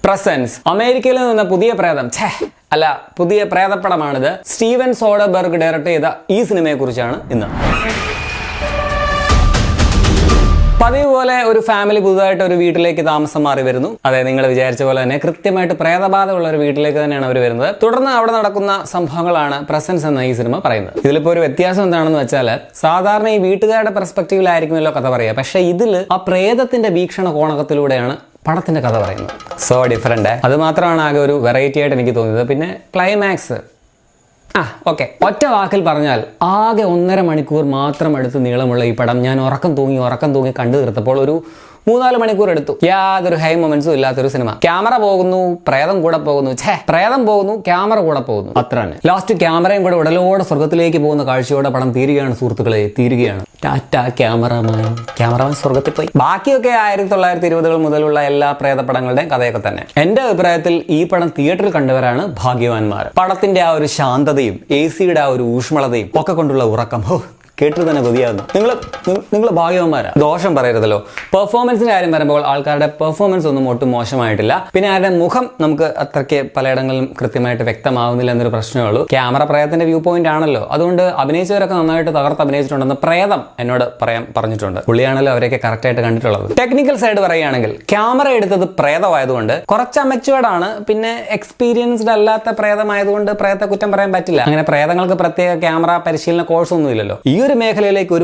Presence. അമേരിക്കയിൽ നിന്ന് പുതിയ പ്രേതം അല്ല പുതിയ പ്രേതപ്പടമാണിത്. സ്റ്റീവൻ സോഡർബർഗ് ഡയറക്ട് ചെയ്ത ഈ സിനിമയെ കുറിച്ചാണ് ഇന്ന്. പതിവ് പോലെ ഒരു ഫാമിലി പുതുതായിട്ട് ഒരു വീട്ടിലേക്ക് താമസം മാറി വരുന്നു. അതെ, നിങ്ങൾ വിചാരിച്ച പോലെ തന്നെ കൃത്യമായിട്ട് പ്രേതബാധ ഉള്ള ഒരു വീട്ടിലേക്ക് തന്നെയാണ് അവർ വരുന്നത്. തുടർന്ന് അവിടെ നടക്കുന്ന സംഭവങ്ങളാണ് പ്രസൻസ് എന്ന ഈ സിനിമ പറയുന്നത്. ഇതിലിപ്പോ ഒരു വ്യത്യാസം എന്താണെന്ന് വെച്ചാൽ, സാധാരണ ഈ വീട്ടുകാരുടെ പെർസ്പെക്റ്റീവിലായിരിക്കുമല്ലോ കഥ പറയുക. പക്ഷെ ഇതിൽ ആ പ്രേതത്തിന്റെ വീക്ഷണ കോണകത്തിലൂടെയാണ് പടത്തിന്റെ കഥ പറയുന്നത്. So different. അത് മാത്രമാണ് ആകെ ഒരു വെറൈറ്റി ആയിട്ട് എനിക്ക് തോന്നിയത്. പിന്നെ ക്ലൈമാക്സ് ഓക്കെ, ഒറ്റ വാക്കിൽ പറഞ്ഞാൽ ആകെ 1.5 മണിക്കൂർ മാത്രം എടുത്ത് നീളമുള്ള ഈ പടം ഞാൻ ഉറക്കം തൂങ്ങി കണ്ടു തീർത്തപ്പോൾ ഒരു 3-4 മണിക്കൂർ എടുത്തു. യാതൊരു ഹൈ മൊമെന്റ്സും ഇല്ലാത്തൊരു സിനിമ. ക്യാമറ പോകുന്നു, പ്രേതം കൂടെ പോകുന്നു, പ്രേതം പോകുന്നു, ക്യാമറ കൂടെ പോകുന്നു, അത്ര തന്നെ. ലാസ്റ്റ് ക്യാമറയും കൂടെ ഉടലോടെ സ്വർഗത്തിലേക്ക് പോകുന്ന കാഴ്ചയോടെ പടം തീരുകയാണ് സുഹൃത്തുക്കളെ, തീരുകയാണ്. ടാറ്റ ക്യാമറമാൻ സ്വർഗത്തിൽ പോയി. ബാക്കിയൊക്കെ 1920-കൾ മുതലുള്ള എല്ലാ പ്രേതപടങ്ങളുടെയും കഥയൊക്കെ തന്നെ. എന്റെ അഭിപ്രായത്തിൽ ഈ പടം തിയേറ്ററിൽ കണ്ടവരാണ് ഭാഗ്യവാന്മാർ. പടത്തിന്റെ ആ ഒരു ശാന്തതയും AC-യുടെ ആ ഒരു ഊഷ്മളതയും ഒക്കെ കൊണ്ടുള്ള ഉറക്കം കേട്ടിട്ട് തന്നെ കൊതിയാകുന്നു. നിങ്ങൾ ഭാഗ്യവാന്മാരാ. ദോഷം പറയരുതല്ലോ. പെർഫോമൻസിന്റെ കാര്യം വരുമ്പോൾ ആൾക്കാരുടെ പെർഫോമൻസ് ഒന്നും ഒട്ടും മോശമായിട്ടില്ല. പിന്നെ ആരുടെ മുഖം നമുക്ക് അത്രയ്ക്ക് പലയിടങ്ങളിലും കൃത്യമായിട്ട് വ്യക്തമാവുന്നില്ല എന്നൊരു പ്രശ്നമേ ഉള്ളൂ. ക്യാമറ പ്രേതത്തിന്റെ വ്യൂ പോയിന്റ് ആണല്ലോ, അതുകൊണ്ട് അഭിനയിച്ചവരൊക്കെ നന്നായിട്ട് തകർത്ത് അഭിനയിച്ചിട്ടുണ്ടെന്ന് പ്രേതം എന്നോട് പറഞ്ഞിട്ടുണ്ട്. പുള്ളിയാണല്ലോ അവരെയൊക്കെ കറക്റ്റ് ആയിട്ട് കണ്ടിട്ടുള്ളത്. ടെക്നിക്കൽ സൈഡ് പറയുകയാണെങ്കിൽ ക്യാമറ എടുത്തത് പ്രേതമായതുകൊണ്ട് കുറച്ച് അമച്വേർഡ് ആണ്. പിന്നെ എക്സ്പീരിയൻസ്ഡ് അല്ലാത്ത പ്രേതമായതുകൊണ്ട് പ്രേതത്തെ കുറ്റം പറയാൻ പറ്റില്ല. അങ്ങനെ പ്രേതങ്ങൾക്ക് പ്രത്യേക ക്യാമറ പരിശീലന കോഴ്സ് ഒന്നും ഇല്ലല്ലോ. ഈ ഒരു മേഖലയിലേക്ക്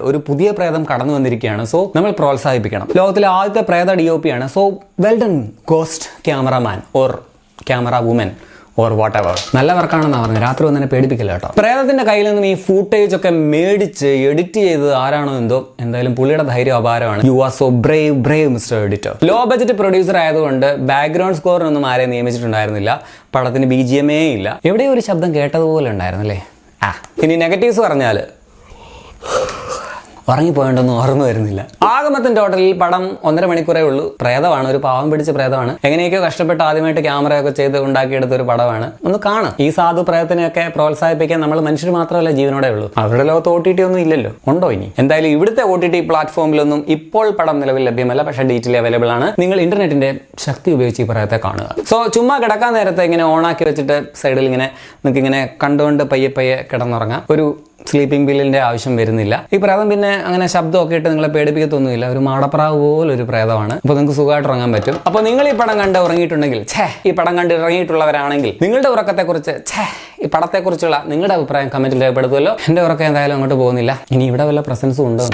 ഒരു പുതിയ പ്രേതം കടന്നു വന്നിരിക്കുകയാണ്. സോ നമ്മൾ പ്രോത്സാഹിപ്പിക്കണം. ലോകത്തിലെ ആദ്യത്തെ പ്രേത DOP ആണ്. So well done ghost cameraman or camera woman or whatever. നല്ല വർക്കാണെന്നാണ് പറഞ്ഞത്. രാത്രി ഒന്നെ പേടിപ്പിക്കില്ല കേട്ടോ. പ്രേതത്തിന്റെ കയ്യിൽ നിന്നും ഈ ഫൂട്ടേജ് ഒക്കെ മേടിച്ച് എഡിറ്റ് ചെയ്ത് ആരാണോ എന്തോ, എന്തായാലും പുള്ളിയുടെ ധൈര്യം അപാരമാണ്. You are so brave mister editor. Low budget producer ആയതുകൊണ്ട് ബാക്ക്ഗ്രൗണ്ട് സ്കോറിനൊന്നും ആരെയും നിയമിച്ചിട്ടുണ്ടായിരുന്നില്ല. പടത്തിന് BGM ഇല്ല. എവിടെയോ ഒരു ശബ്ദം കേട്ടതുപോലെ ഉണ്ടായിരുന്നല്ലേ. ഇനി നെഗറ്റീവ്സ് പറഞ്ഞാൽ ഉറങ്ങിപ്പോയതൊന്നും ഓർമ്മ വരുന്നില്ല. ആകമൊത്തം ടോട്ടലിൽ പടം 1.5 മണിക്കൂറേ ഉള്ളൂ. പ്രേതമാണ്, ഒരു പാവം പിടിച്ച പ്രേതമാണ്. എങ്ങനെയൊക്കെയോ കഷ്ടപ്പെട്ട് ആദ്യമായിട്ട് ക്യാമറയൊക്കെ ചെയ്ത് ഉണ്ടാക്കിയെടുത്ത ഒരു പടമാണ്. ഒന്ന് കാണാം. ഈ സാധു പ്രേതത്തിനെയൊക്കെ പ്രോത്സാഹിപ്പിക്കാൻ നമ്മൾ മനുഷ്യർ മാത്രമല്ല ജീവനോടെ ഉള്ളൂ. അവരുടെ ലോകത്ത് OTT ഒന്നും ഇല്ലല്ലോ. ഉണ്ടോ ഇനി? എന്തായാലും ഇവിടുത്തെ OTT പ്ലാറ്റ്ഫോമിലൊന്നും ഇപ്പോൾ പടം നിലവിൽ ലഭ്യമല്ല. പക്ഷേ ഡീറ്റെയിൽ അവൈലബിൾ ആണ്. നിങ്ങൾ ഇന്റർനെറ്റിന്റെ ശക്തി ഉപയോഗിച്ച് ഈ പ്രേതത്തെ കാണുക. സോ ചുമ്മാ കിടക്കാൻ നേരത്തെ ഇങ്ങനെ ഓണാക്കി വെച്ചിട്ട് സൈഡിൽ ഇങ്ങനെ നിങ്ങൾക്ക് ഇങ്ങനെ കണ്ടുകൊണ്ട് പയ്യെ കിടന്നുറങ്ങാം. ഒരു സ്ലീപ്പിംഗ് പില്ലിന്റെ ആവശ്യം വരുന്നില്ല. ഈ പ്രേതം പിന്നെ അങ്ങനെ ശബ്ദമൊക്കെ ഇട്ട് നിങ്ങളെ പേടിപ്പിക്കത്തൊന്നുമില്ല. ഒരു മാടപ്രാവ് പോലൊരു പ്രേതമാണ്. അപ്പോൾ നിങ്ങൾക്ക് സുഖമായിട്ട് ഉറങ്ങാൻ പറ്റും. അപ്പോൾ നിങ്ങൾ ഈ പടം കണ്ട് ഉറങ്ങിയിട്ടുണ്ടെങ്കിൽ, ഈ പടം കണ്ട് ഇറങ്ങിയിട്ടുള്ളവരാണെങ്കിൽ നിങ്ങളുടെ ഉറക്കത്തെക്കുറിച്ച്, ഈ പടത്തെക്കുറിച്ചുള്ള നിങ്ങളുടെ അഭിപ്രായം കമന്റിൽ രേഖപ്പെടുത്തുമല്ലോ. എന്റെ ഉറക്കം എന്തായാലും അങ്ങോട്ട് പോകുന്നില്ല. ഇനി ഇവിടെ വല്ല പ്രസൻസും ഉണ്ടോ?